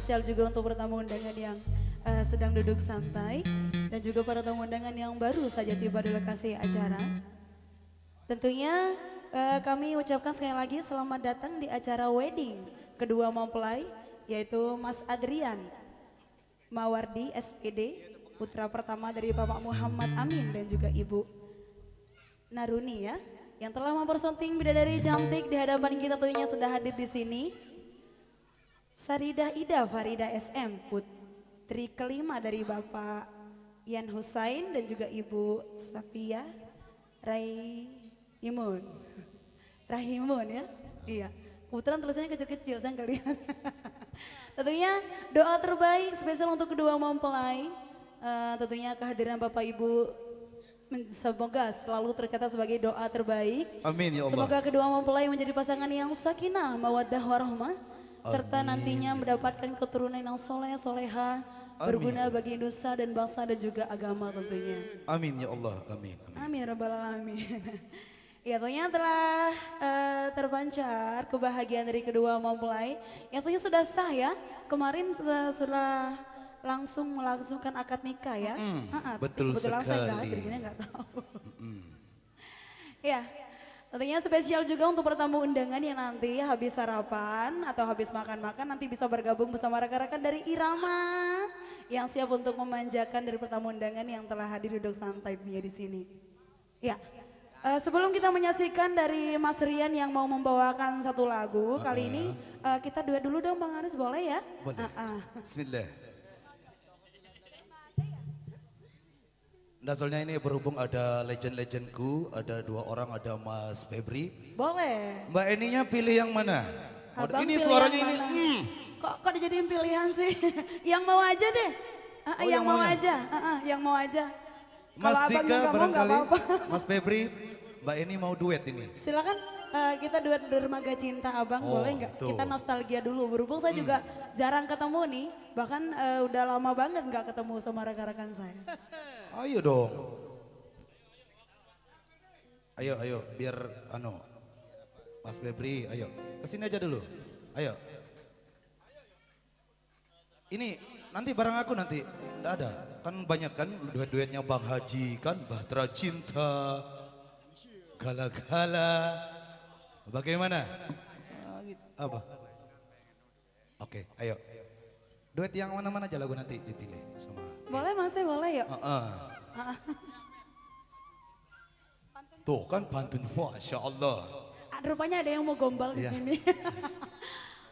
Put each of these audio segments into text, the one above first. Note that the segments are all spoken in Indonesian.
spesial juga untuk tamu undangan yang sedang duduk santai dan juga para tamu undangan yang baru saja tiba di lokasi acara. Tentunya kami ucapkan sekali lagi selamat datang di acara wedding kedua mempelai yaitu Mas Adrian Mawardi SPD, putra pertama dari Bapak Muhammad Amin dan juga Ibu Naruni ya, yang telah mempersunting bidadari cantik di hadapan kita tentunya sudah hadir di sini. Saridah Ida Farida SM, putri kelima dari Bapak Yan Husain dan juga Ibu Safia Rahimun ya. Iya. Kebetulan tulisannya kecil-kecil, saya nggak lihat. Tentunya doa terbaik spesial untuk kedua mempelai. Tentunya kehadiran Bapak Ibu semoga selalu tercatat sebagai doa terbaik. Amin ya Allah. Semoga kedua mempelai menjadi pasangan yang sakinah, mawaddah warahmah, serta nantinya mendapatkan keturunan yang soleh, soleha, berguna bagi nusa dan bangsa dan juga agama tentunya. Amin ya Allah, amin. Amin rabbal alamin. Ya tentunya telah terpancar kebahagiaan dari kedua mempelai. Yang tentunya sudah sah ya. Kemarin setelah langsung melangsungkan akad nikah ya. Betul Kebetulan saya nggak sekali. hadir, jadi nggak tahu. Ya, tentunya spesial juga untuk pertamu undangan yang nanti habis sarapan atau habis makan-makan nanti bisa bergabung bersama rekan-rekan dari Irama yang siap untuk memanjakan dari pertamu undangan yang telah hadir duduk santai punya di sini. Ya. Sebelum kita menyaksikan dari Mas Rian yang mau membawakan satu lagu, kali ini kita duet dulu dong Bang Aris, boleh ya? Boleh. Bismillah. Nah soalnya ini berhubung ada legend-legendku, ada dua orang, ada Mas Febri. Boleh. Mbak Eninya pilih yang mana? Abang Ini pilih suaranya yang ini. mana? Kok dijadiin pilihan sih? Yang mau aja deh. Oh, yang yang mau maunya. aja. Yang mau aja. Mas Kalau abang Dika nggak mau, nggak barangkali, apa-apa. Mas Febri, Mbak Eni mau duet ini. Silakan kita duet dermaga cinta abang, boleh nggak? tuh. Kita nostalgia dulu. Berhubung saya juga jarang ketemu nih, bahkan udah lama banget nggak ketemu sama rekan-rekan saya. Ayo dong. Ayo, biar Mas Febri, ayo. Kesini aja dulu. Ayo. Ini nanti bareng aku nanti. Nggak ada. Kan banyak kan duet-duetnya Bang Haji kan, Bahtera Cinta, Gala-gala. Bagaimana? Apa? Oke, ayo. Duet yang mana-mana aja lagu nanti dipilih sama. Boleh Mas, boleh yuk. Tuh kan pantun, Masya Allah. Rupanya ada yang mau gombal di Iya. sini.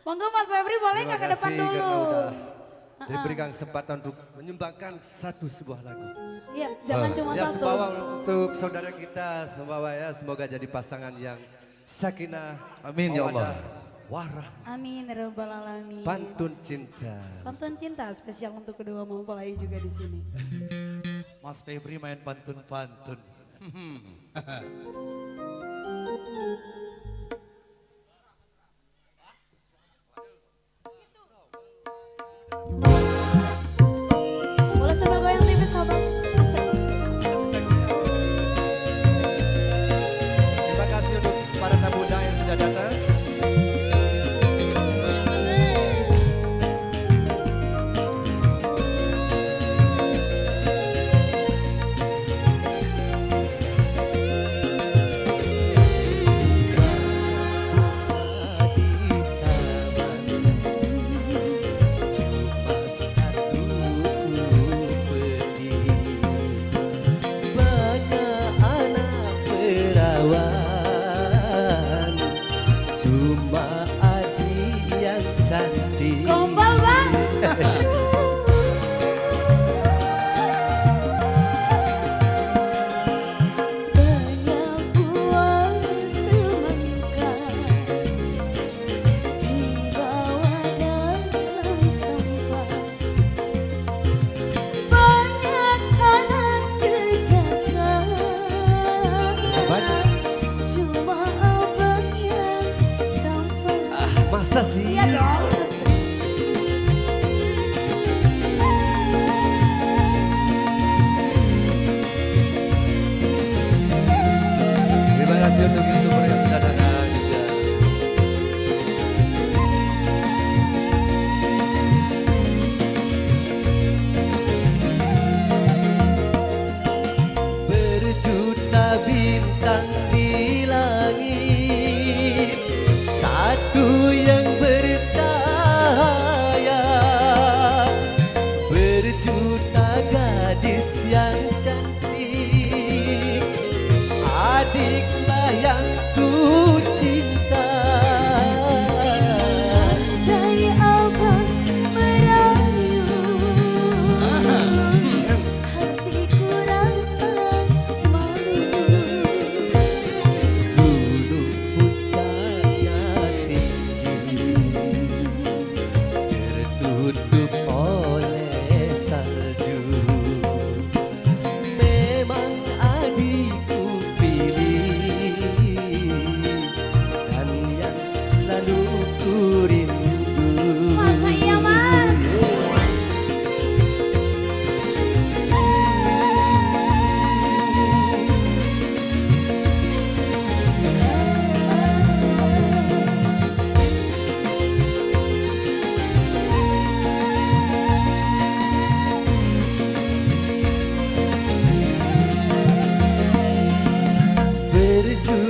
Monggo Mas Febri boleh nggak ke depan dulu? Karena udah diberikan kesempatan untuk menyumbangkan sebuah lagu. Iya, jangan cuma Ya satu. sembawa untuk saudara kita, sembawa ya, semoga jadi pasangan yang sakinah, Amin ya Allah. mawaddah, warah, Amin ya rabbal alamin. pantun cinta. Pantun cinta spesial untuk kedua mempelai juga di sini. Mas Febri main pantun-pantun. Boleh sambil goyang tipis sahabat. Asik. Terima kasih untuk para tamu undangan yang sudah datang.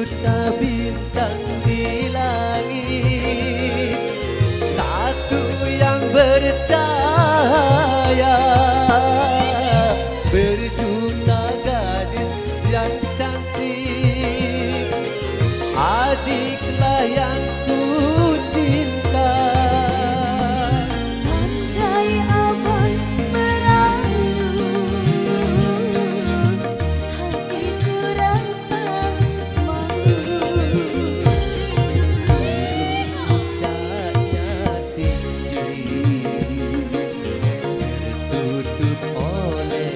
Sejuta bintang di langit, satu yang bercahaya. Berjuta gadis yang cantik, adiklah yang ku cinta. Andai abang merayu, hatiku rasa malu. Puncaknya tinggi, tertutup oleh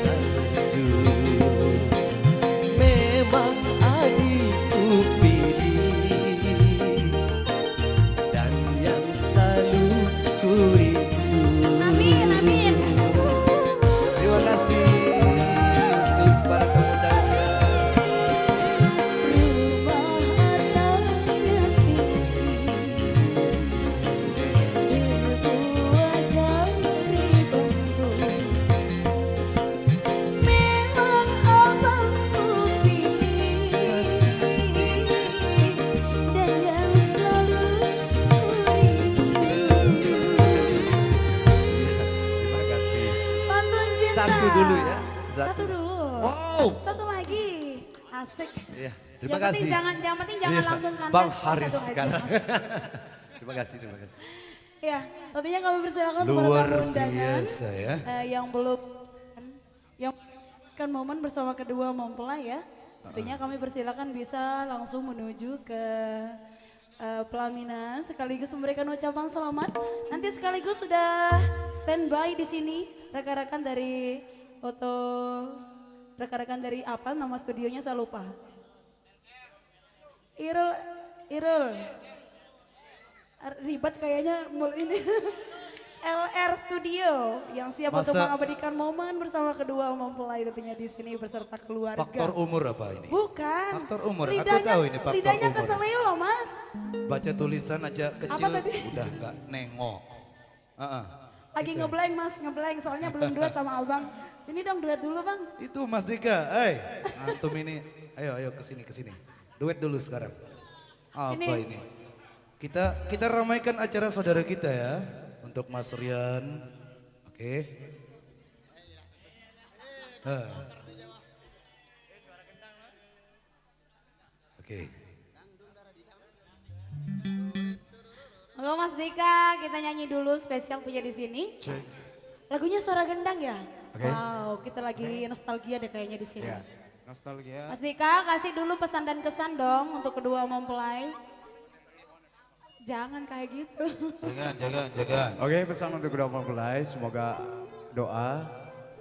salju. Memang adikku pilih, dan yang selalu ku rindu. Amin, amin. Terima kasih untuk para pemuda. Rumah atapnya tinggi, terbuat dari bambu. Memang abangku pilih, dan yang selalu ku rindu. Terima kasih. Pantun cinta. Satu dulu ya. Satu dulu. Wow. Satu lagi. Asik. Iya, terima Yang kasih. penting yang penting jangan Iya, langsung kandas. Bang satu Haris aja. sekarang. Terima kasih, terima kasih. Ya, tentunya kami persilakan kepada Luar tamu undangan biasa ya. yang belum yang kan momen bersama kedua mempelai ya. Tentunya kami persilakan bisa langsung menuju ke pelaminan sekaligus memberikan ucapan selamat. Nanti sekaligus sudah standby di sini rekan-rekan dari foto, rekan-rekan dari apa nama studionya saya lupa. Irul. Ribet kayaknya ini. LR Studio yang siap untuk Masa- mengabadikan momen bersama kedua mempelai tentunya di sini beserta keluarga. Faktor umur apa ini? Bukan. Faktor umur, aku tahu ini faktor lidahnya umur. keseleo loh mas. Baca tulisan aja kecil tadi? udah nggak nengok. Lagi ngeblank mas, ngeblank soalnya belum duet sama abang. Sini dong duet dulu bang. Itu Mas Dika, antum ini, ayo kesini. Duet dulu sekarang. Apa Sini. ini? Kita ramaikan acara saudara kita ya, untuk Mas Rian. Oke. Oke. Halo Mas Dika, kita nyanyi dulu spesial punya di sini. Lagunya Suara Gendang ya? Oke. Wow, kita lagi nostalgia deh kayaknya di sini. Ya, nostalgia. Mas Dika, kasih dulu pesan dan kesan dong untuk kedua mempelai. Jangan kayak gitu. Jangan. Oke, pesan untuk kedua mempelai, semoga doa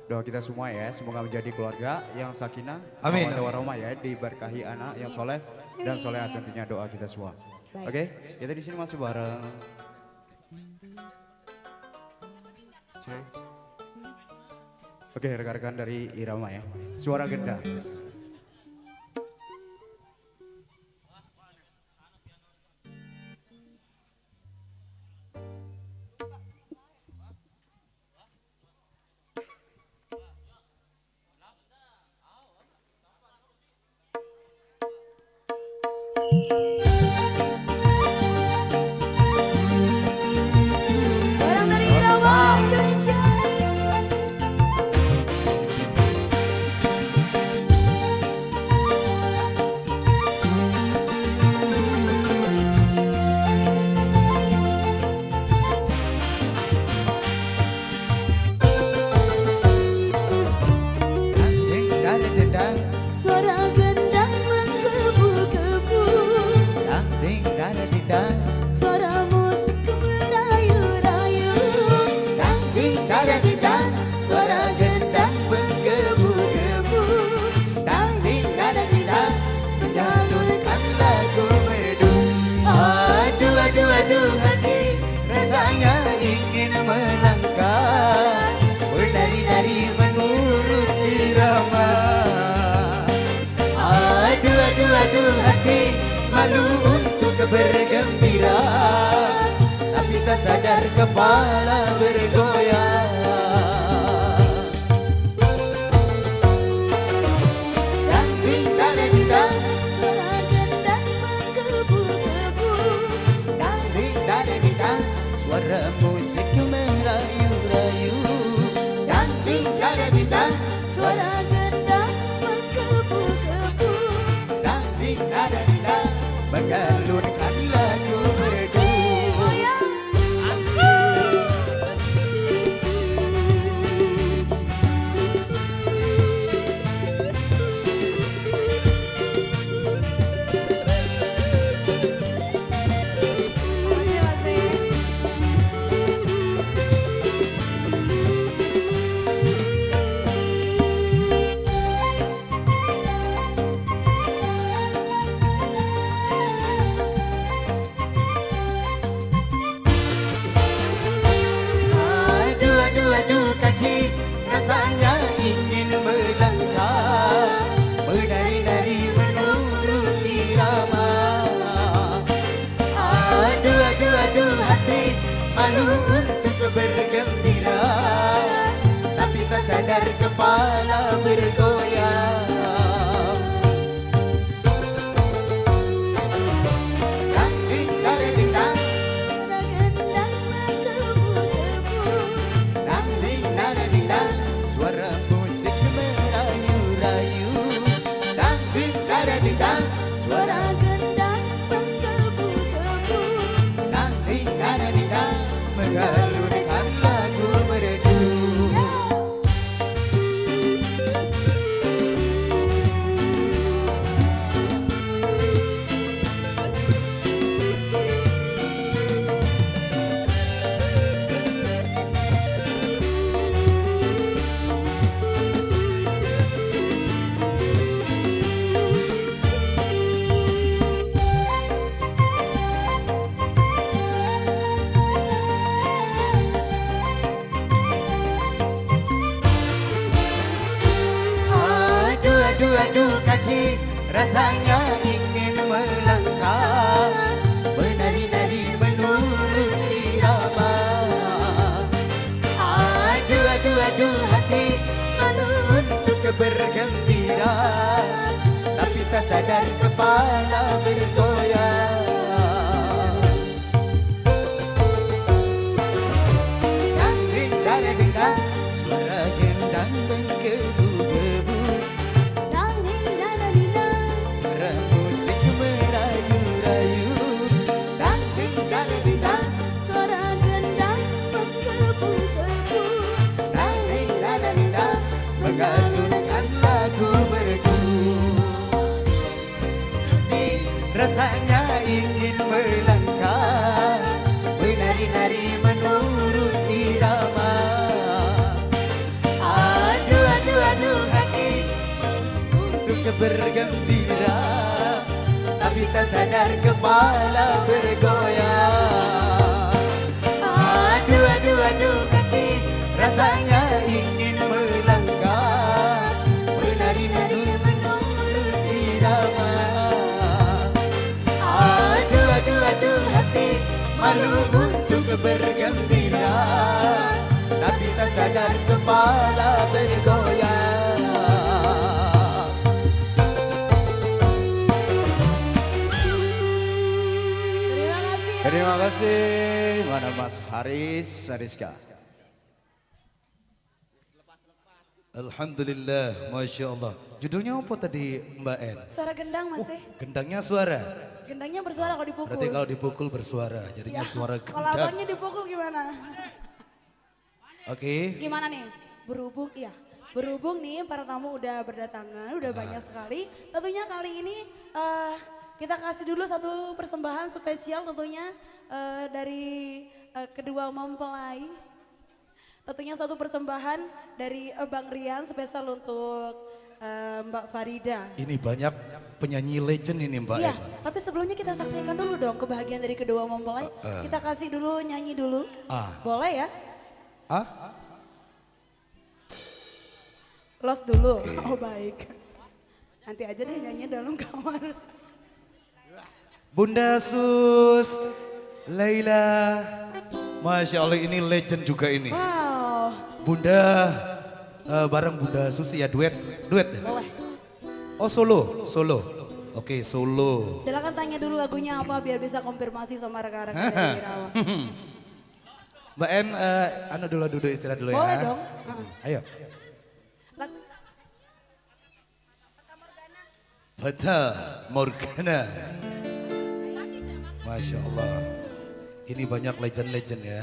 kita semua ya, semoga menjadi keluarga yang sakinah, Amin. mawaddah warahmah ya, diberkahi anak yang soleh dan soleha tentunya doa kita semua. Baik. Oke, kita di sini masih bareng. Cek. Oke, rekan-rekan dari Irama ya, Suara Gendang. Orang dari Irama Indonesia. Suara gendang menggebu-gebu, suara musik merayu-rayu. Suara gendang menggebu-gebu, Menyalurkan lagu merdu. Aduh hati rasanya ingin melangkah, berdari-dari menurut irama. Aduh hati malu untuk bergembira, tapi tak sadar kepala bergoyang. Dang ding dada ding dang, suara bergoyang. Dang ding dare ding dang, Suara gendang berdebu-debu. dang ding dare ding dang, suara musik merayu-rayu. Dang ding dare ding dang, Suara gendang berdebu-debu. dang ding dare ding dang, mengalunkan lagu merdu. Aduh, aduh, aduh kaki, rasanya ingin melangkah, menari-nari menurut irama. Aduh, aduh, aduh hati, malu untuk bergembira, tapi tak sadar kepala bergoyang. Dang ding dare ding dang, suara gendang menggebu-gebu. Dang ding dang ding dang. Musik merayu-rayu. Dang ding dare ding dang, Suara gendang berdebu-debu. dang ding dare ding dang, mengalunkan lagu merdu. Rasanya ingin melangkah, menari-nari menurut irama. Aduh, aduh, aduh hati, untuk bergembira, tapi tak sadar kepala bergoyang. Aduh, aduh, aduh kaki, rasanya ingin melangkah, menari-nari menurut irama. Aduh, aduh, aduh hati, malu untuk bergembira, tapi tak sadar kepala bergoyang. Terima kasih. Terima kasih, mana Mas Haris Sariska. Alhamdulillah, Masya Allah. Judulnya apa tadi Mbak En? Suara gendang masih. Gendangnya suara. Gendangnya bersuara kalau dipukul. Berarti kalau dipukul bersuara, jadinya suara Kalau gendang. abangnya dipukul gimana? Oke. Gimana nih? Berhubung ya. Berhubung nih para tamu udah berdatangan, udah banyak sekali. Tentunya kali ini kita kasih dulu satu persembahan spesial tentunya dari kedua mempelai. Tentunya satu persembahan dari Bang Rian spesial untuk Mbak Farida. Ini banyak penyanyi legend ini Mbak Iya, En. tapi sebelumnya kita saksikan dulu dong kebahagiaan dari kedua mempelai. Kita kasih dulu, nyanyi dulu. Boleh ya? Ah? Los dulu. Oh baik. Nanti aja deh nyanyi dalam kamar. Bunda Sus, Laila. Masya Allah ini legend juga ini. Wow. Bunda, bareng Bunda Susi ya duet. Duet. Boleh. Oh solo, solo. Oke solo. Silakan tanya dulu lagunya apa biar bisa konfirmasi sama rekan-rekan dari Irawa. Mbak En, anu dulu duduk istirahat dulu ya. Boleh dong. Ayo. Lag- Fata Morgana. Masya Allah. Ini banyak legend-legend ya.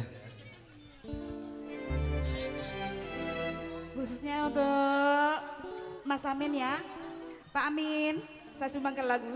Khususnya untuk Mas Amin ya. Pak Amin, saya sumbangkan lagu.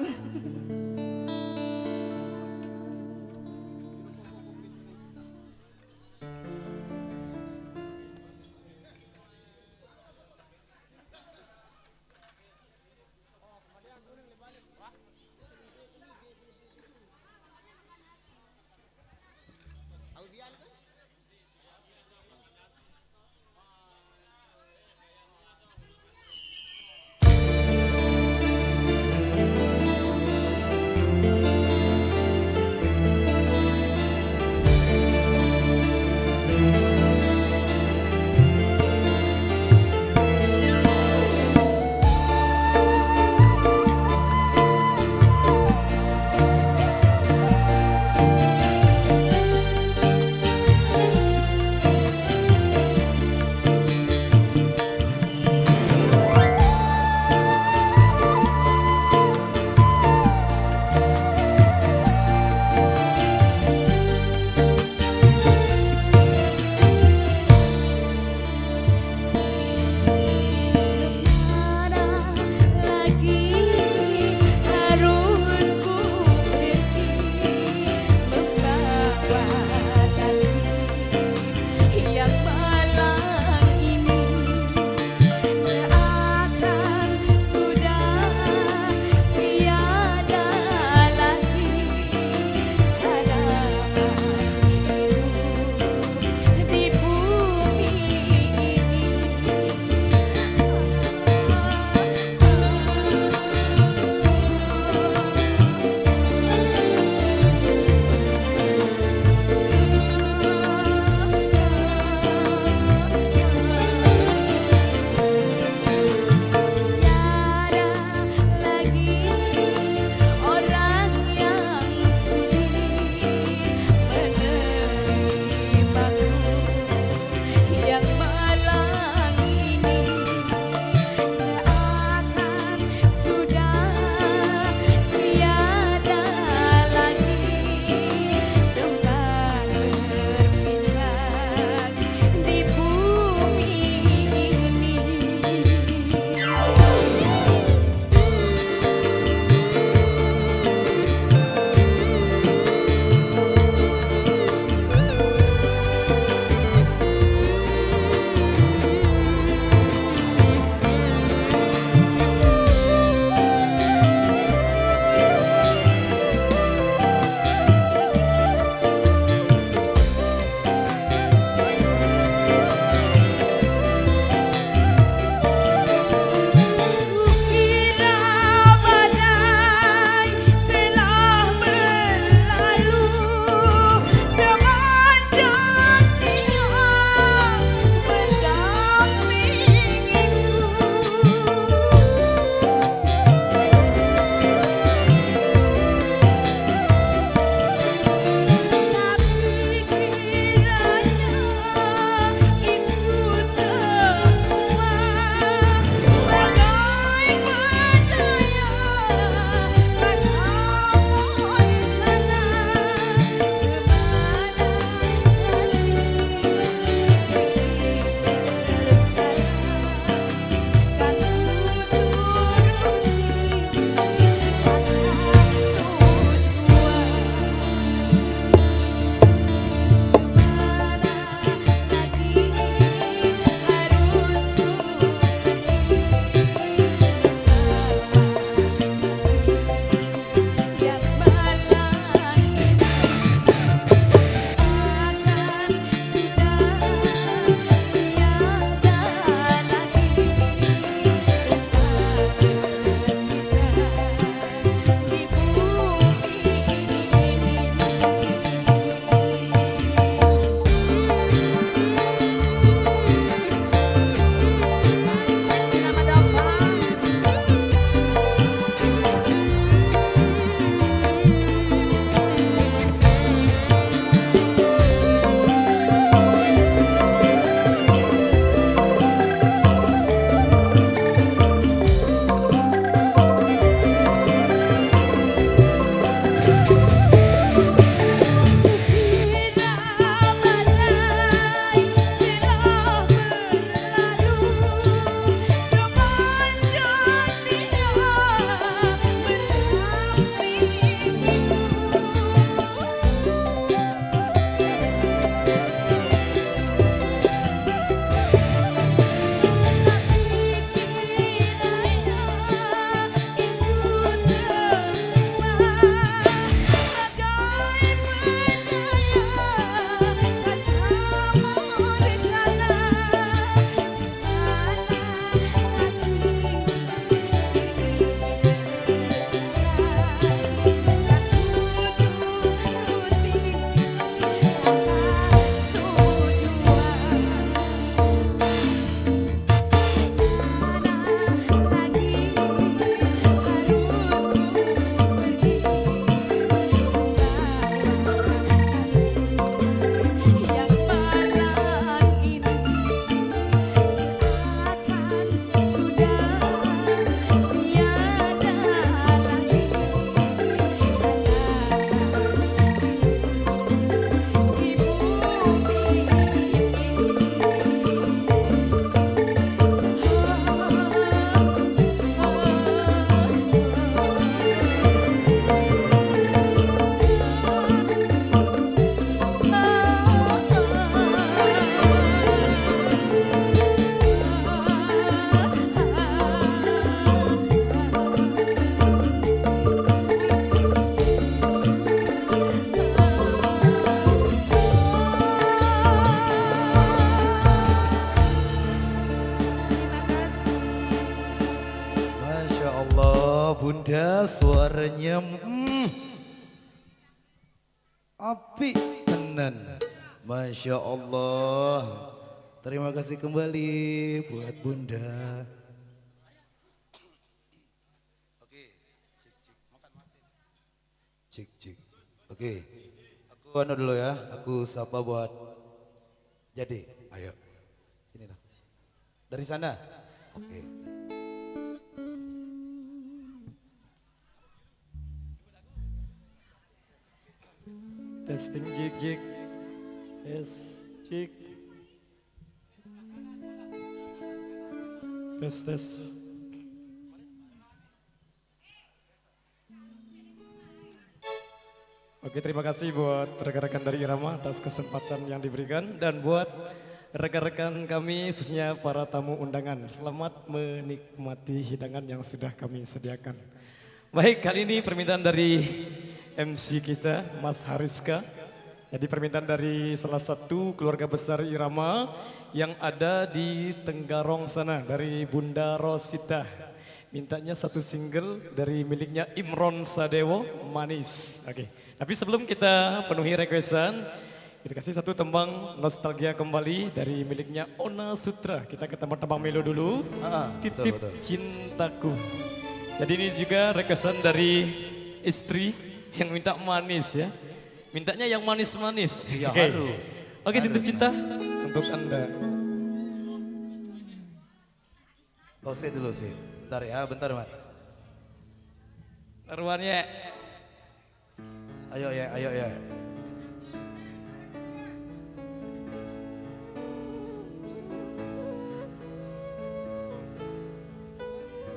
bunda suaranya api tenan. Masya Allah. Terima kasih kembali buat bunda. Oke, cik. Oke, aku anu dulu ya. Aku sapa buat jadi. Ayo, sini dong. Dari sana. Oke. Testing jig. Yes, jig. Tes. Oke, terima kasih buat rekan-rekan dari Irama atas kesempatan yang diberikan dan buat rekan-rekan kami khususnya para tamu undangan. Selamat menikmati hidangan yang sudah kami sediakan. Baik, kali ini permintaan dari MC kita, Mas Hariska. Jadi permintaan dari salah satu keluarga besar Irama yang ada di Tenggarong sana, dari Bunda Rosita. Mintanya satu single dari miliknya Imron Sadewo, Manis. Oke, tapi sebelum kita penuhi requestan, kita kasih satu tembang nostalgia kembali dari miliknya Ona Sutra. Kita ke tembang Melo dulu, Titip betul. Cintaku. Jadi ini juga requestan dari istri yang minta manis ya. Mintanya yang manis-manis. Ya Oke. harus. Oke, titip cinta untuk Anda. Oh, saya dulu sih. Bentar ya, bentar Mat. Taruhannya. Ayo ya.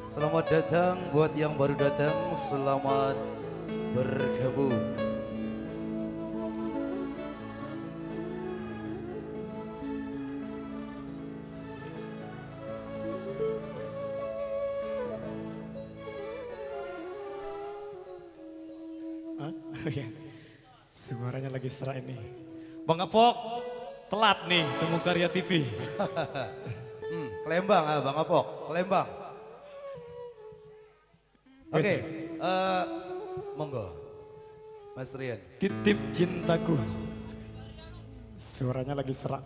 Selamat datang buat yang baru datang, selamat bergabung. Oh iya. Suaranya lagi serak ini. Bang Apok, telat nih temu Karya TV. Kelembang, Bang Apok, Kelembang. Oke, monggo, Mas Rian. Titip cintaku. Suaranya lagi serak.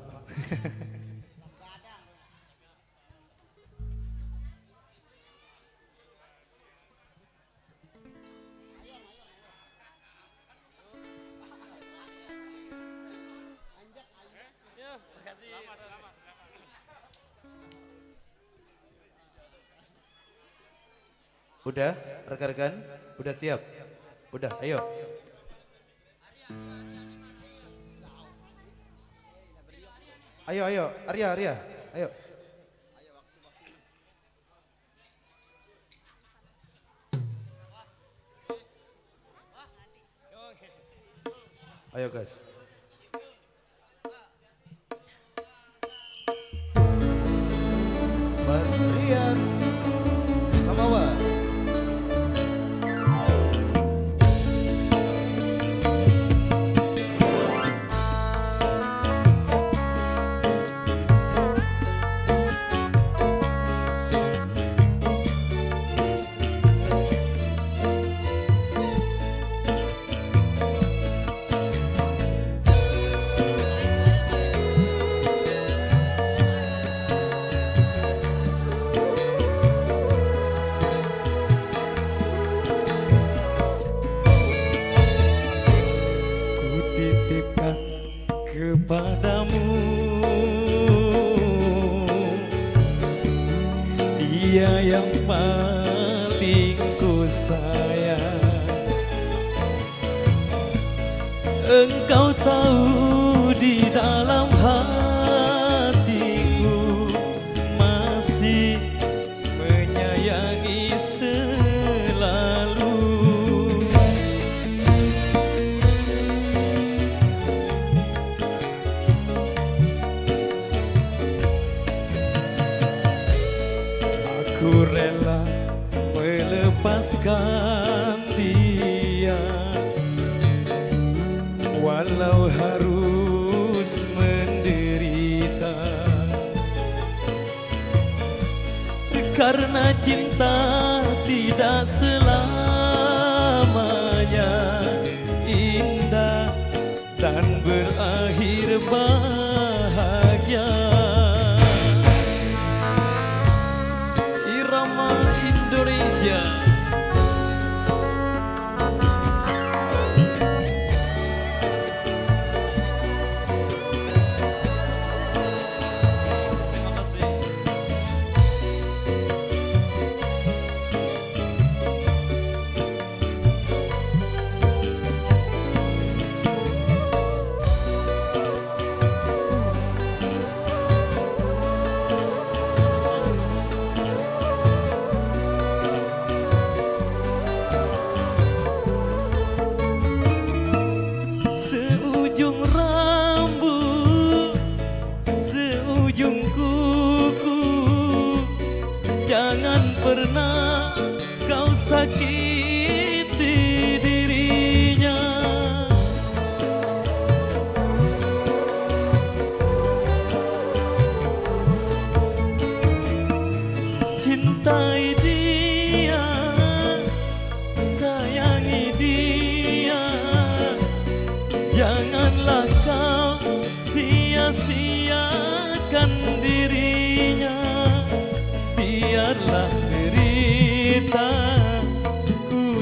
Udah, rekan-rekan, udah siap? Udah, ayo. Ayo, Arya, ayo. Ayo guys. Mas Rian Samawa. Kutitipkan kepadamu dia yang paling ku sayang. Engkau tahu di dalam hatiku masih menyayangi selalu. Aku rela melepaskan dia walau harus menderita, karena cinta tidak selalu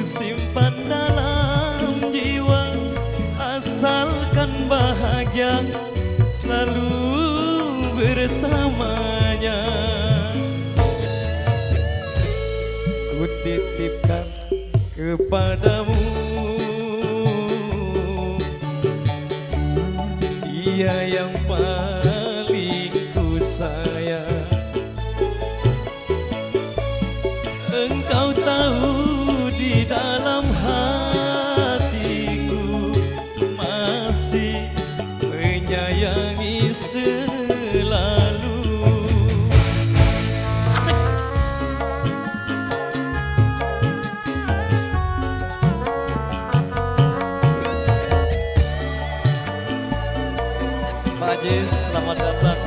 simpan dalam jiwa, asalkan bahagia selalu bersamanya. Ku titipkan kepadamu, dia yang paling ku sayang. Engkau tahu di dalam hatiku masih menyayangi selalu. Asik. Pak Ajis, selamat datang.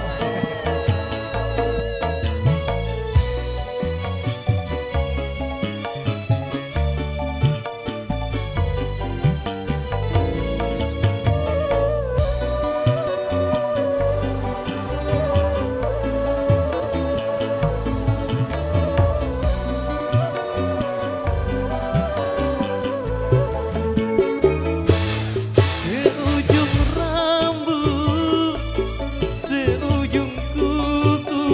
Seujung rambut, seujung kuku,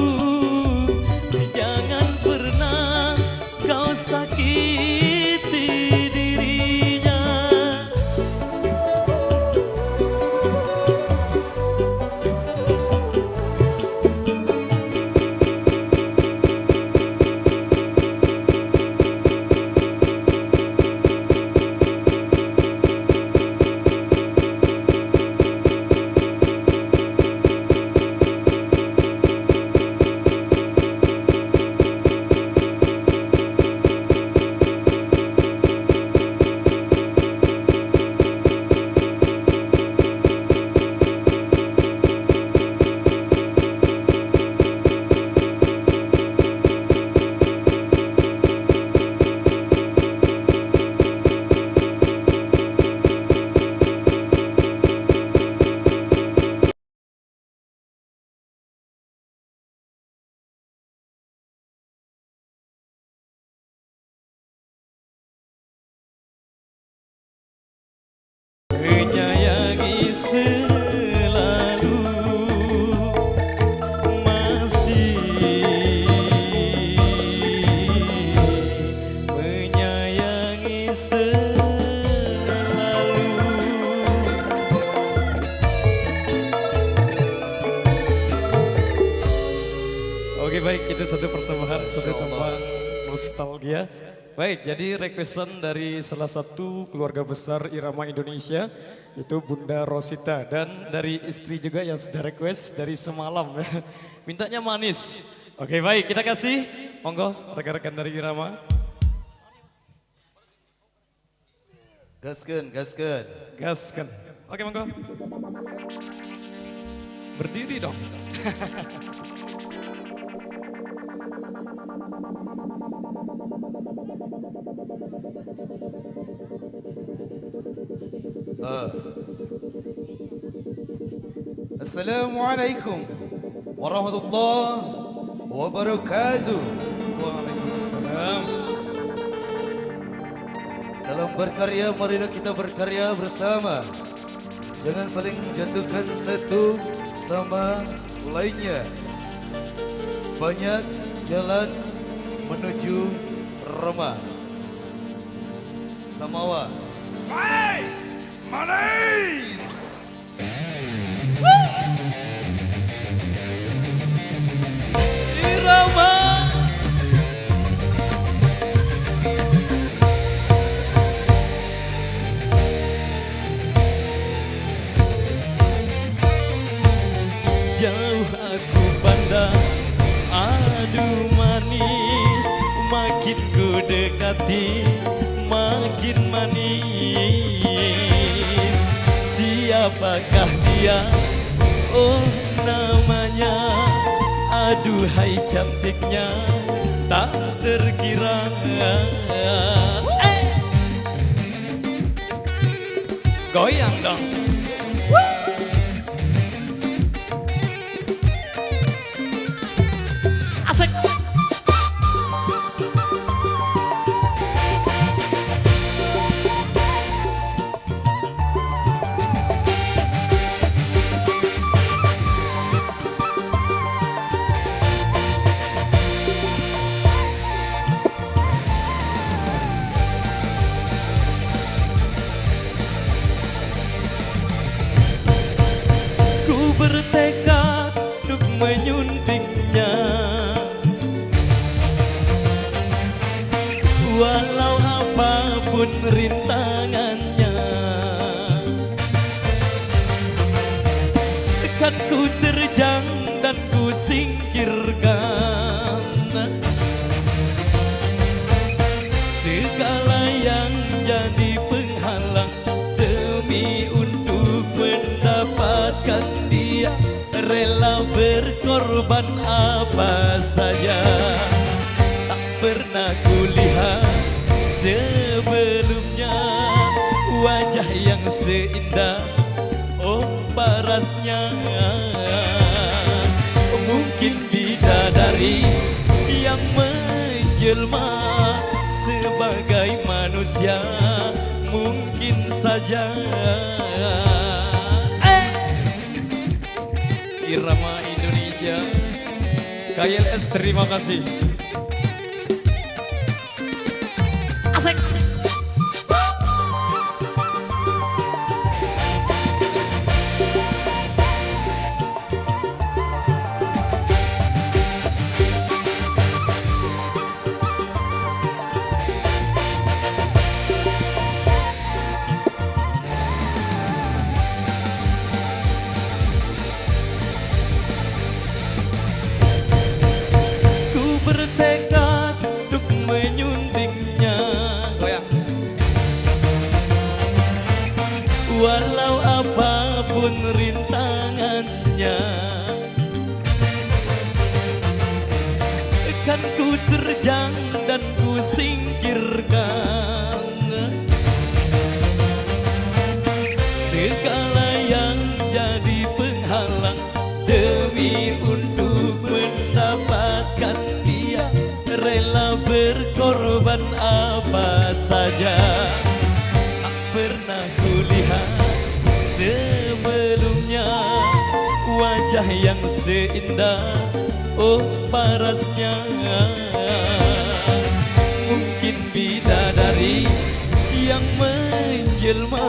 jangan pernah kau sakiti dirinya. Menyayangi selalu, masih menyayangi selalu. Oke baik, itu satu persembahan, satu tembang nostalgia. Baik, jadi requestan dari salah satu keluarga besar Irama Indonesia, itu Bunda Rosita. Dan dari istri juga yang sudah request dari semalam. Mintanya manis. Oke baik, kita kasih. Monggo rekan-rekan dari Irama. Gaskeun, gaskeun. Gaskan. Oke monggo. Berdiri dong. Assalamualaikum warahmatullahi wabarakatuh. Waalaikumsalam. Dalam berkarya, marilah kita berkarya bersama. Jangan saling menjatuhkan satu sama lainnya. Banyak jalan menuju Roma. Samawa. Hai, manis. Irama. Jauh aku pandang, aduh manis, makin ku dekati, makin manis. Siapakah dia? Oh namanya, aduhai cantiknya, tak terkira. Goyang dong. Asik. apapun rintangannya, kan ku terjang dan ku singkirkan segala yang jadi penghalang demi untuk mendapatkan dia, rela berkorban apa saja. Tak pernah kulihat sebelumnya wajah yang seindah oh parasnya. Mungkin bidadari yang menjelma sebagai manusia, mungkin saja. Irama Indonesia, KLS terima kasih. Asik. Bertekad untuk menyuntingnya, walau apapun rintangannya, kan ku terjang dan ku singkirkan segala yang jadi penghalang demi untuk mendapatkan dia, rela berkorban apa saja. Tak pernah kulihat sebelumnya wajah yang seindah oh parasnya. Mungkin bidadari yang menjelma,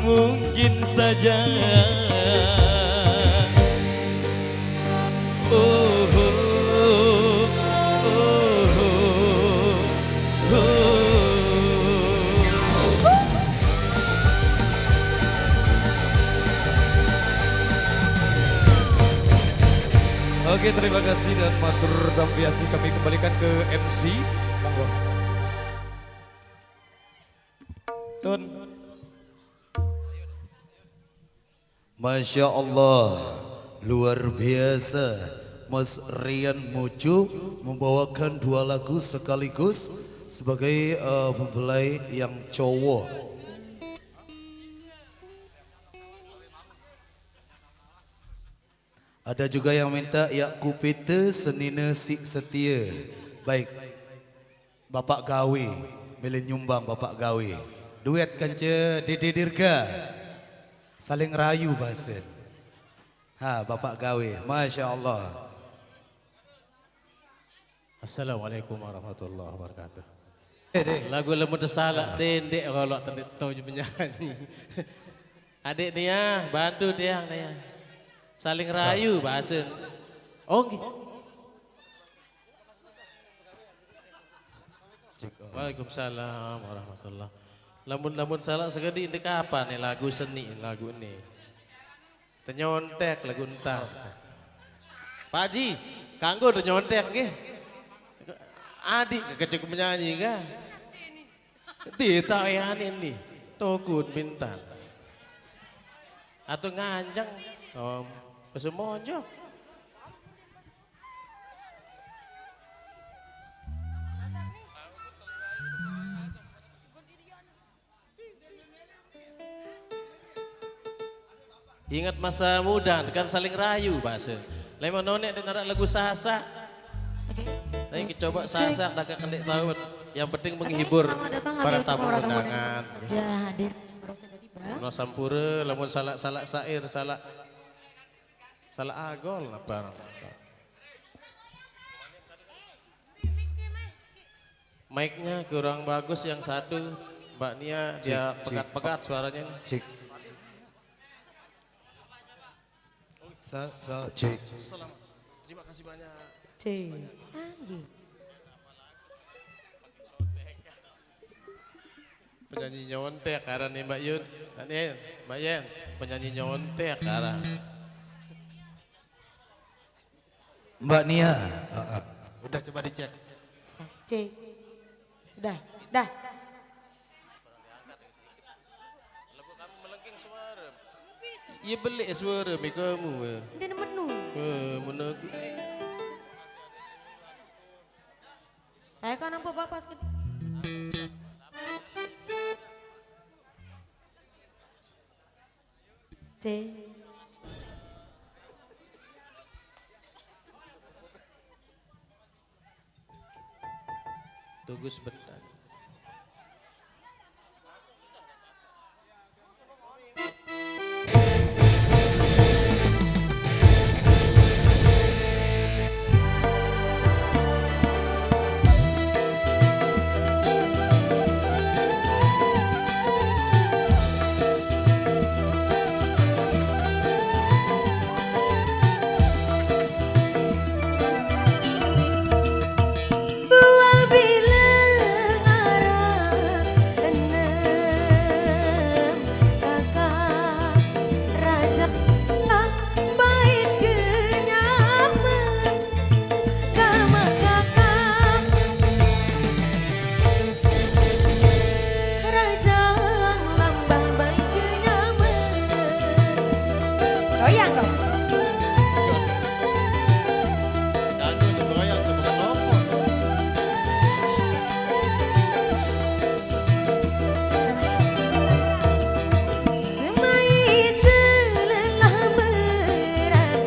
mungkin saja. Oh, oh, oh, oh, oh. Oke, terima kasih dan matur tampiasi kami kembalikan ke MC. Monggo. Tun. Masya Allah, luar biasa. Mas Rian Mojo membawakan dua lagu sekaligus sebagai mempelai yang cowok. Ada juga yang minta ya kupite senina si setia. Baik, Bapak Gawe, milih nyumbang Bapak Gawe. Duet kanca Dede Dirga, saling rayu bahasa. Ha, Bapak Gawe, Masya Allah. Assalamualaikum warahmatullahi wabarakatuh. Lagu lembu tersalak dendek kalau tak tahu menyanyi. Adik dia bantu dia saling rayu bahasa. Oh, Waalaikumsalam warahmatullah. Lamun salak segede ini kapan nih lagu seni lagu ini. Tenyontek lagu entah. Pak Haji, kanggo tenyontek nggih. Adik cukup menyanyi kan? Tidak ya ini, tokun bintang. Atau nganjang, pesemonjok. Ingat masa muda, kan saling rayu bahasa. Lemon nonek dan ada lagu sasa. Saya coba sasak dak kendek tahu. Yang penting menghibur para tamu undangan. Saja hadir baru saja tiba. No sampure lamun salak sair salak agol apa. Mic-nya kurang bagus yang satu. Mbak Nia dia pegat-pegat suaranya. Cek. Cek. Terima kasih banyak. Cek. penyanyi nyontek karena nih Mbak Yun. Mbak Yen, penyanyi nyontek karena. Mbak Nia. Udah coba dicek. C. Udah, dah. Iya beli suara mi kamu. Dia menu. Meneku. Saya kan nampak bapak sekali. C. Tunggu sebentar. Buah bilang arah enam kakak raja baik kenyaman kama kakak raja lambang baik kenyaman. Goyang dong. Jago digoyang tuh bukan rokok. Semai telah berat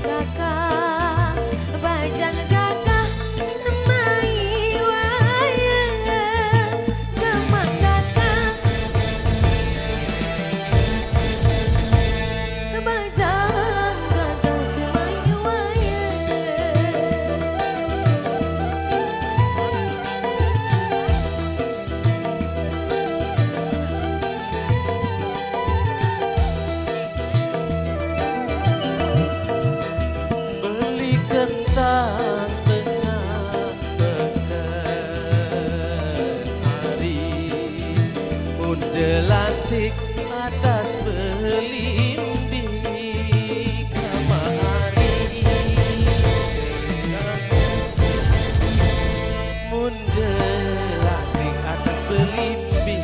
kakak bajang kakak semai wayang kama kakak bajang kakak semai Beli kentang tengah hari Menjelantik atas belimbing kamari Menjelantik atas belimbing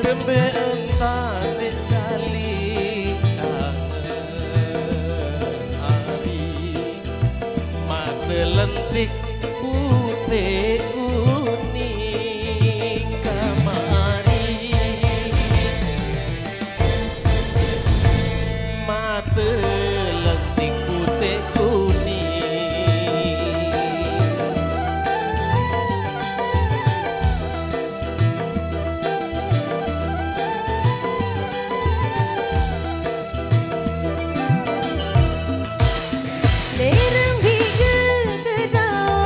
Berbentan di saling hari Mata lentik putih kuning kamari Mata lentik putih kuning lereng hingga ke daun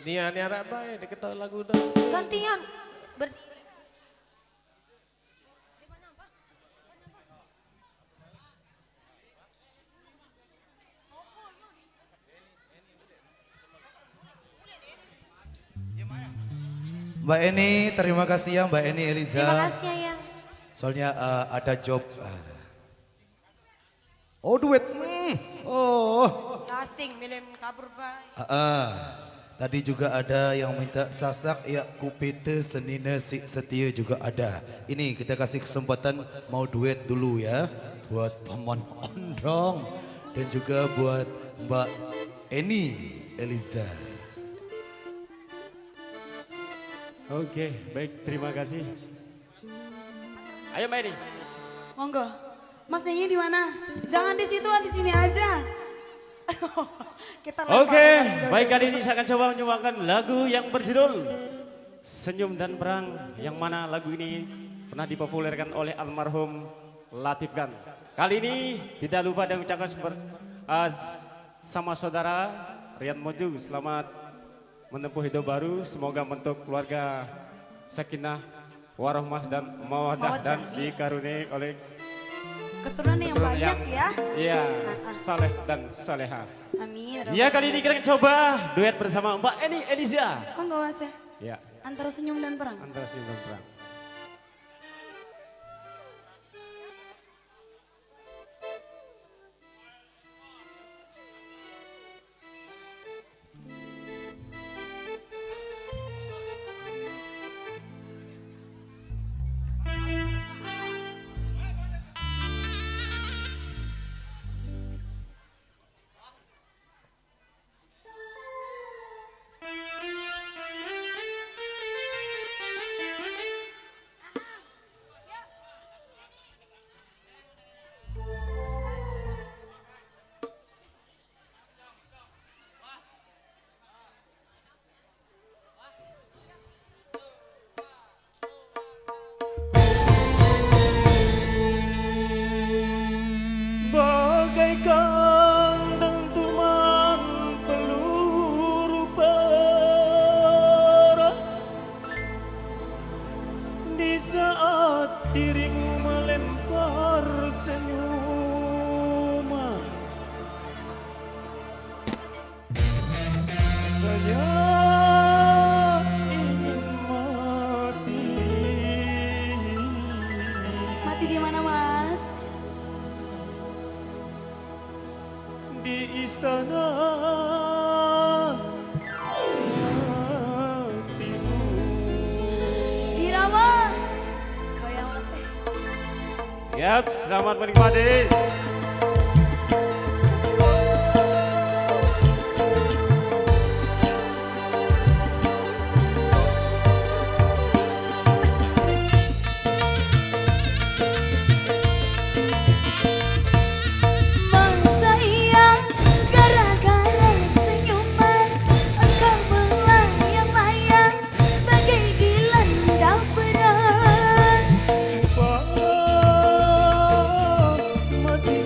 Nia anak baik, diketahui lagu dah. Gantian. Mbak Eni, terima kasih ya Mbak Eni Eliza. Terima kasih ya. Soalnya ada job. Oh duet. Oh. Asing milih kabur baik. Tadi juga ada yang minta sasak ya kupite senina si setia juga ada. Ini kita kasih kesempatan mau duet dulu ya buat Paman Ondong dan juga buat Mbak Eni Eliza. Oke, baik, terima kasih. Ayo Mbak Eni. Monggo. Mas nyanyi di mana? Jangan di situ, di sini aja. Kita lempar Oke, yang jauh-jauh. baik kali ini saya akan coba menyumbangkan lagu yang berjudul Senyum dan Perang, yang mana lagu ini pernah dipopulerkan oleh almarhum Latif Gan. Kali ini tidak lupa dan ucapkan sama saudara Rian Moju, selamat menempuh hidup baru, semoga bentuk keluarga sakinah, warahmah dan mawadah dan dikaruniai oleh Keturunan yang banyak ya. Iya, saleh dan saleha. Amin. Ya, kali ini kita coba duet bersama Mbak Eni Eliza. Monggo Mas ya. Ya, Antara senyum dan perang. antara senyum dan perang. Bagaikan dentuman peluru parah di saat dirimu melempar senyuman, saya ingin mati. Mati di mana Mas? Di istana hatimu. Irama. Kau yang Mas. Siap, selamat menikmati. Bangsa yang gara-gara senyuman engkau melayang-layang bagai dilanda perang. Mati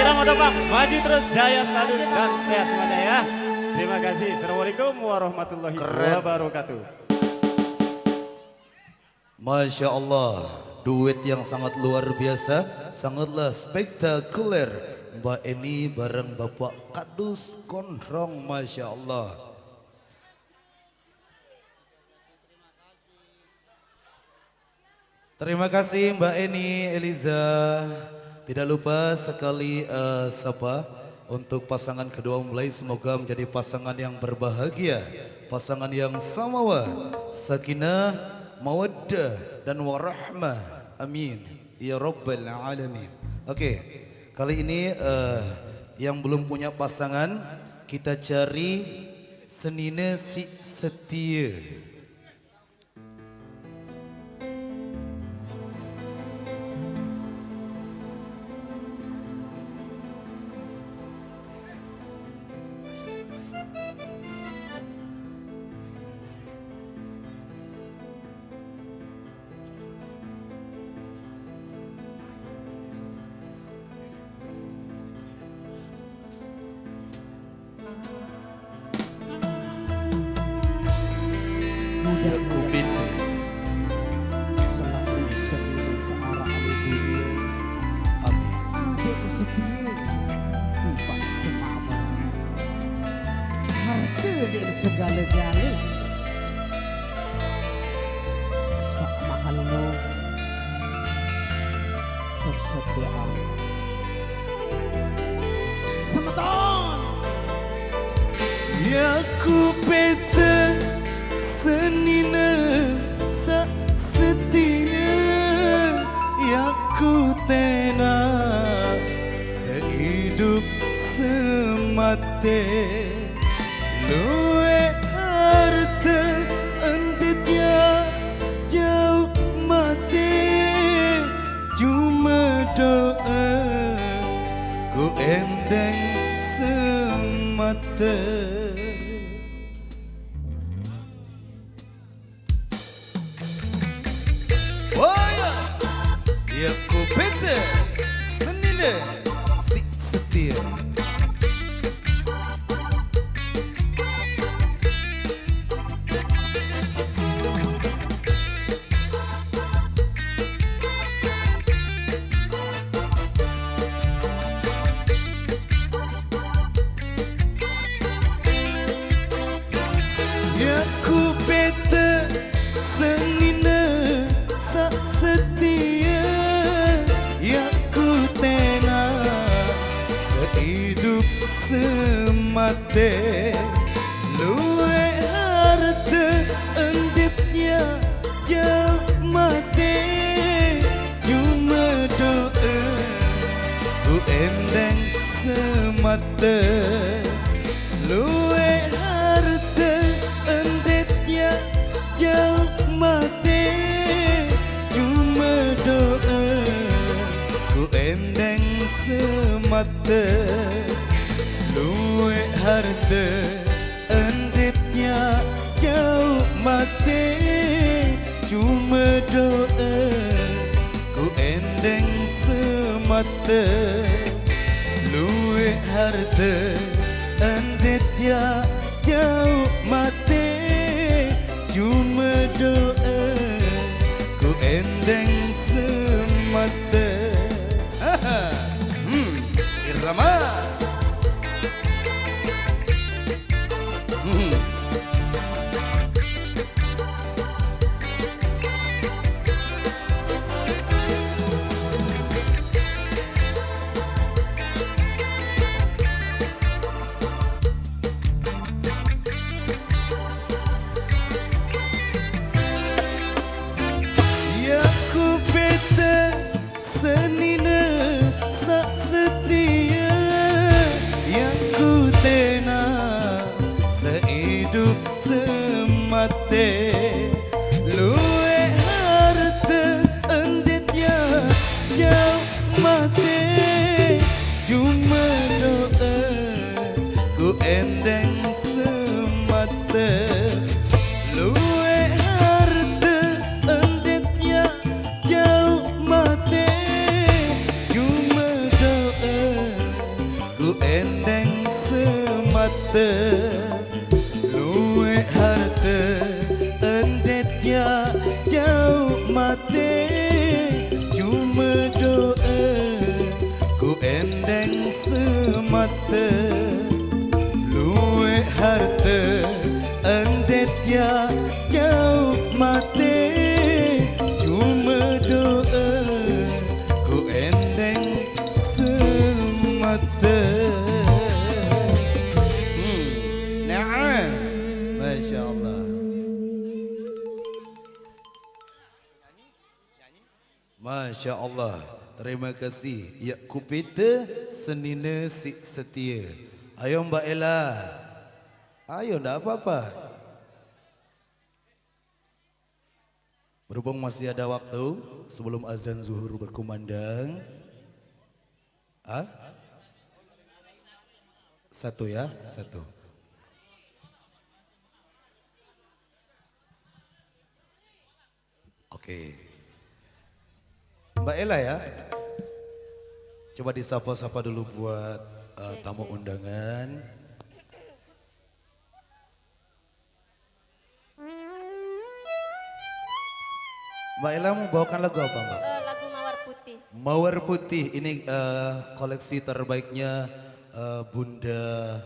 Irama Dopang, maju terus, jaya selalu dan sehat semuanya ya. Terima kasih. Assalamualaikum warahmatullahi wabarakatuh. Masya Allah, duet yang sangat luar biasa, sangatlah spektakuler. Mbak Eni bareng Bapak Kadus Gondrong, Masya Allah. Terima kasih Mbak Eni, Eliza. Tidak lupa sekali sapa untuk pasangan kedua mempelai, semoga menjadi pasangan yang berbahagia, pasangan yang samawa, sakinah, mawaddah dan warahmah. Amin ya rabbal alamin. Oke, kali ini yang belum punya pasangan kita cari senina si setia. Ya kupintu Selalu sendiri searah di dunia. amin. Adik setia tiba semama. Harta dan segala-gala sak mahal lo kesetiaan. Semeton Ya kupintu senina sa setia, ya ku tena sehidup semate. Luwe harta endetnya jauh mati, cuma doa ku endeng semata. Ya kupintu senina si setia. Ya kupintu senina sa setia, ya ku tena sehidup semate. Luwe harta enditnya jauh mati, cuma doa ku endeng semata. Luwe harta enditnya jauh mati, cuma doa ku endeng semata. Luwe harta enditnya jauh mati, cuma doa ku endeng semata. Luwe harta enditnya jauh mati, cuma doa ku endeng semata. Irama. Ya kupintu senina sa setia, ya ku tena sehidup semate. Luwe harta enditnya jauh mati, cuma doa ku endeng semata. Luwe harta enditnya jauh mati, cuma doa endeng semata luwe harta endetnya jauh mati cuma doa ku endeng semata luwe harta endetnya jauh mati cuma doa ku endeng semata. Naam, masya Allah. Masya Allah. Terima kasih. Ya kupita senina si setia. Ayo Mbak Ella. Ayo ndak apa-apa. Berhubung masih ada waktu sebelum azan zuhur berkumandang. Satu ya, satu. Oke. Mbak Ella ya. Coba disapa-sapa dulu buat tamu undangan. Mbak Ella mau bawakan lagu apa Mbak? Lagu Mawar Putih. Mawar Putih, ini koleksi terbaiknya Bunda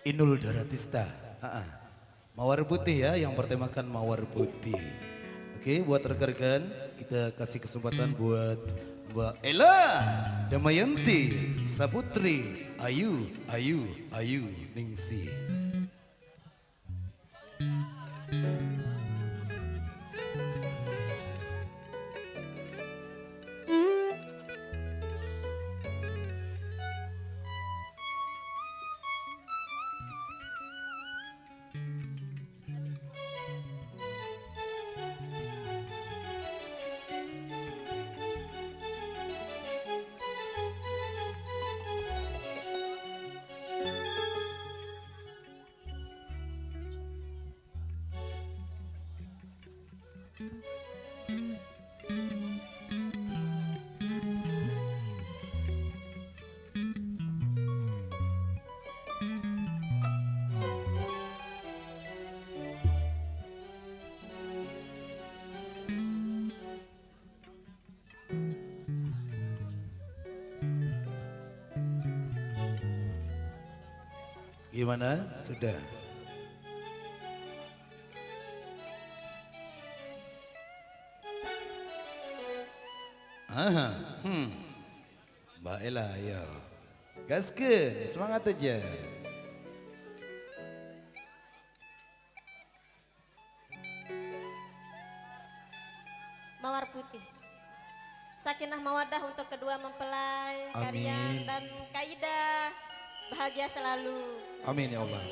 Inul Daratista. Mawar Putih ya, yang bertemakan Mawar Putih. Oke, buat rekan-rekan kita kasih kesempatan buat Mbak Ella Damayanti Saputri Ayu Ningsih. Gimana? Sudah? Mbak Ella, ayo. Gaskeun, semangat aja. Mawar Putih. Sakinah mawadah untuk kedua mempelai, Amin. Karian dan Kaida. Bahagia selalu. Amin ya Allah.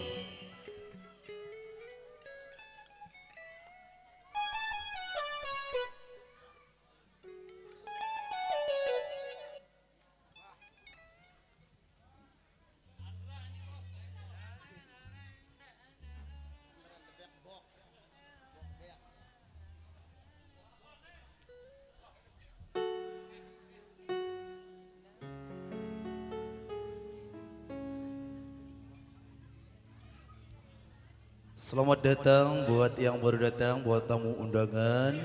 Selamat datang buat yang baru datang, buat tamu undangan.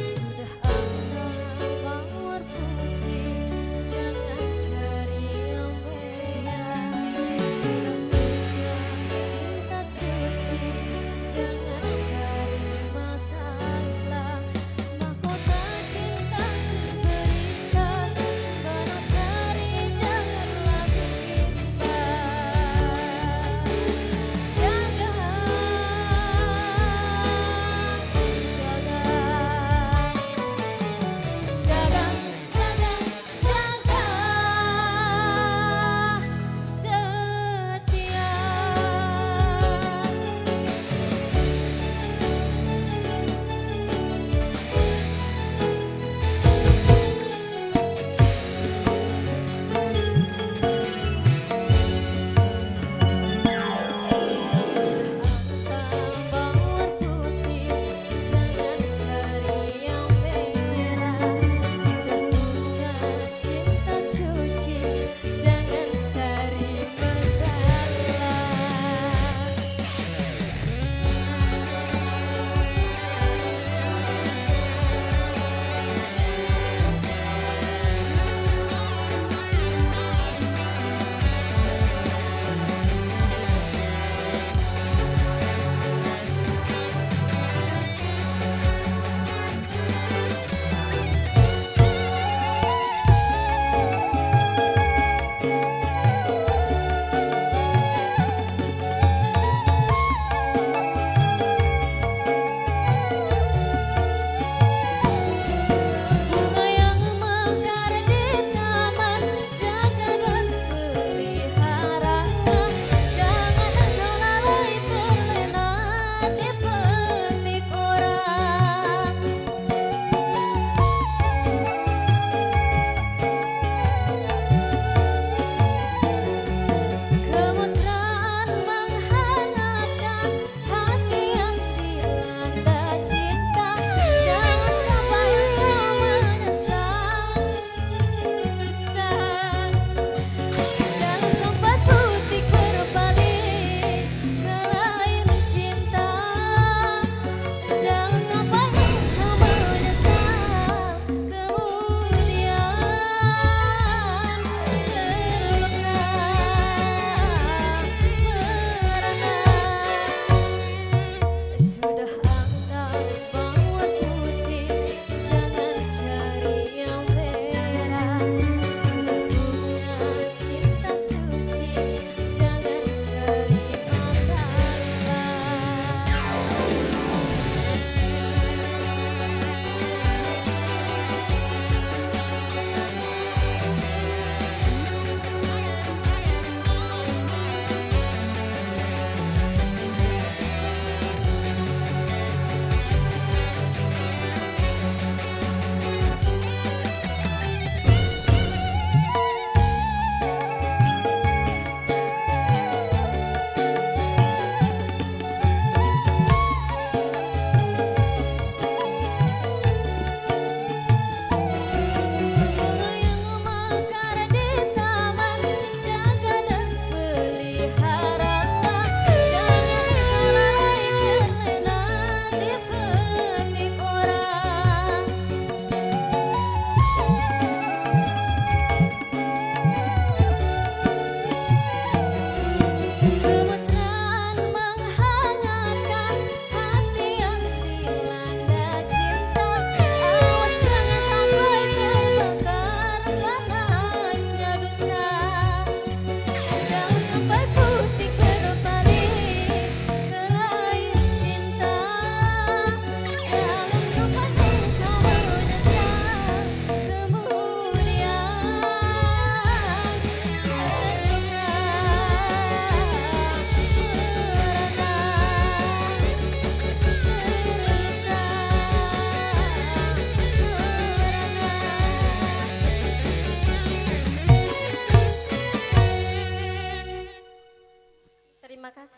Sudah ada mawar putih, jangan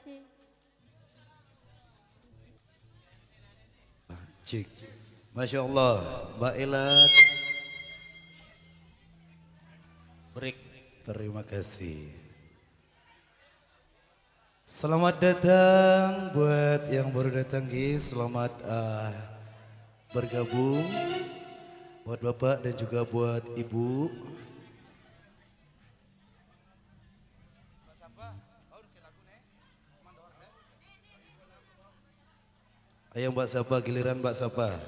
kasih. Cik. Masya Allah, Mbak Elat. Break. Terima kasih. Selamat datang buat yang baru datang guys. Selamat bergabung buat Bapak dan juga buat Ibu. Ayo Mbak Sapa, giliran Mbak Sapa.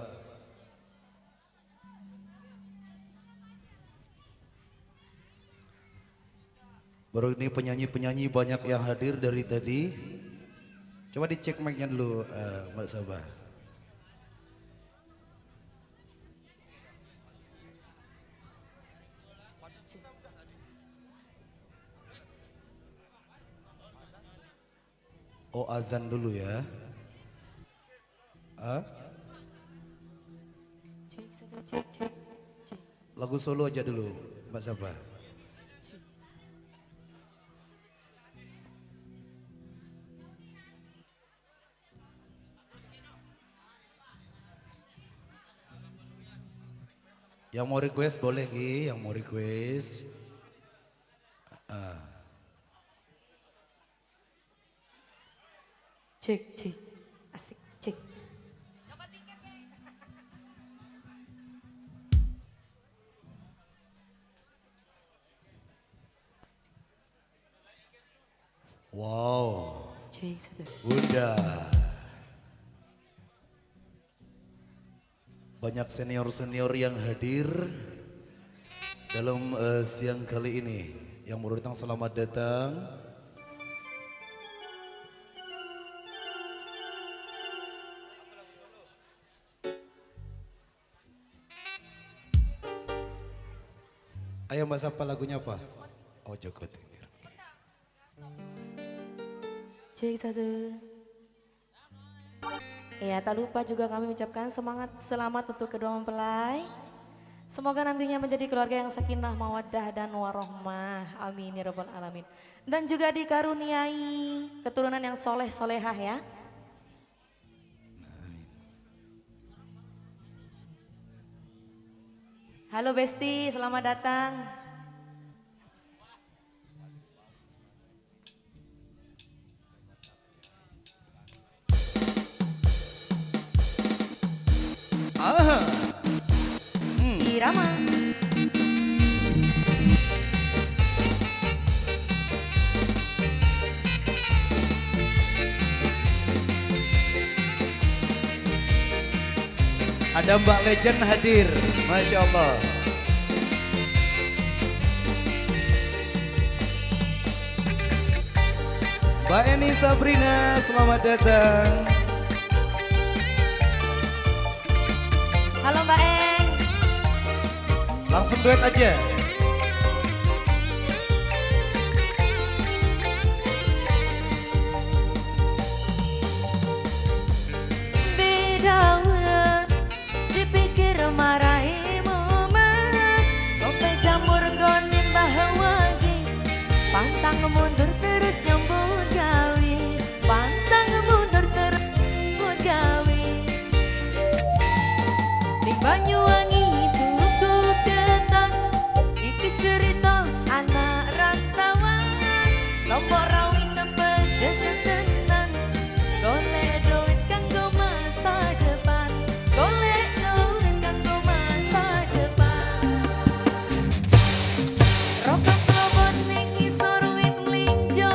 Baru ini penyanyi-penyanyi banyak yang hadir dari tadi. Coba dicek mic-nya dulu Mbak Sapa. Oh azan dulu ya. Cek. Lagu solo aja dulu Mbak Sapa. Yang mau request boleh Gi, yang mau request. Cek. Asik, cek. Wow, Cek satu. Bunda. Banyak senior-senior yang hadir dalam siang kali ini. Yang baru datang selamat datang. Ayo Mbak Sapa lagunya apa? Oh Joko Tingkir. Cek satu. Ya, tak lupa juga kami ucapkan semangat selamat untuk kedua mempelai. Semoga nantinya menjadi keluarga yang sakinah, mawaddah dan warohmah. Amin ya rabbal alamin. Dan juga dikaruniai keturunan yang soleh solehah ya. Halo Besti, selamat datang. Irama. Ada Mbak Legend hadir, Masya Allah. Mbak Eni Sabrina, selamat datang. Halo Mbak Eng. Langsung duet aja. Bidawa dipikir marahi momen, kope jamur gonim bahawagi, pantang mundur terus nyambut gawi, pantang mundur terus nyambut gawi. Di Banyuwangi tuku ketan, iki cerita anak rantauan, lombok rawi kepedes tenan, golek duit kanggo masa depan, golek duit kanggo masa depan. Rokok klobon ning ngisor wit mlinjo,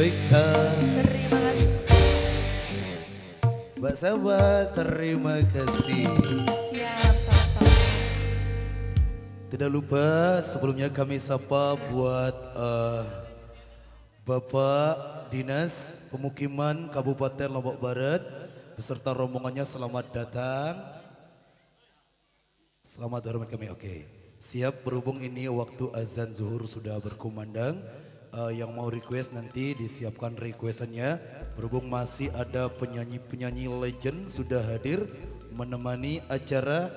baik tak? Terima kasih. Mbak Sahabat, terima kasih. Siap, sama-sama. Tidak lupa sebelumnya kami sapa buat Bapak Dinas Pemukiman Kabupaten Lombok Barat beserta rombongannya, selamat datang. Selamat hormat kami, oke. Siap, berhubung ini waktu azan zuhur sudah berkumandang. Yang mau request nanti disiapkan requestannya. Berhubung masih ada penyanyi-penyanyi legend sudah hadir menemani acara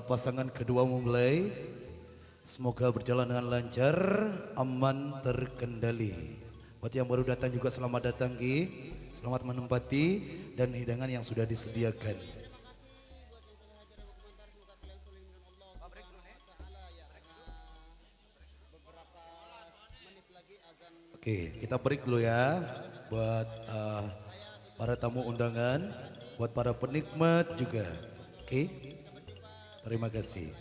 pasangan kedua memulai. Semoga berjalan dengan lancar, aman, terkendali. Buat yang baru datang juga selamat datang Ki. Selamat menempati dan hidangan yang sudah disediakan. Oke, kita break dulu ya buat para tamu undangan, buat para penikmat juga. Oke, terima kasih.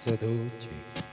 Satu, cek.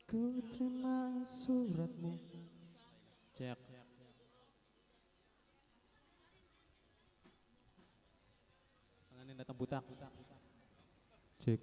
Ku terima suratmu. Cek. Tanganin datang butak. Cek.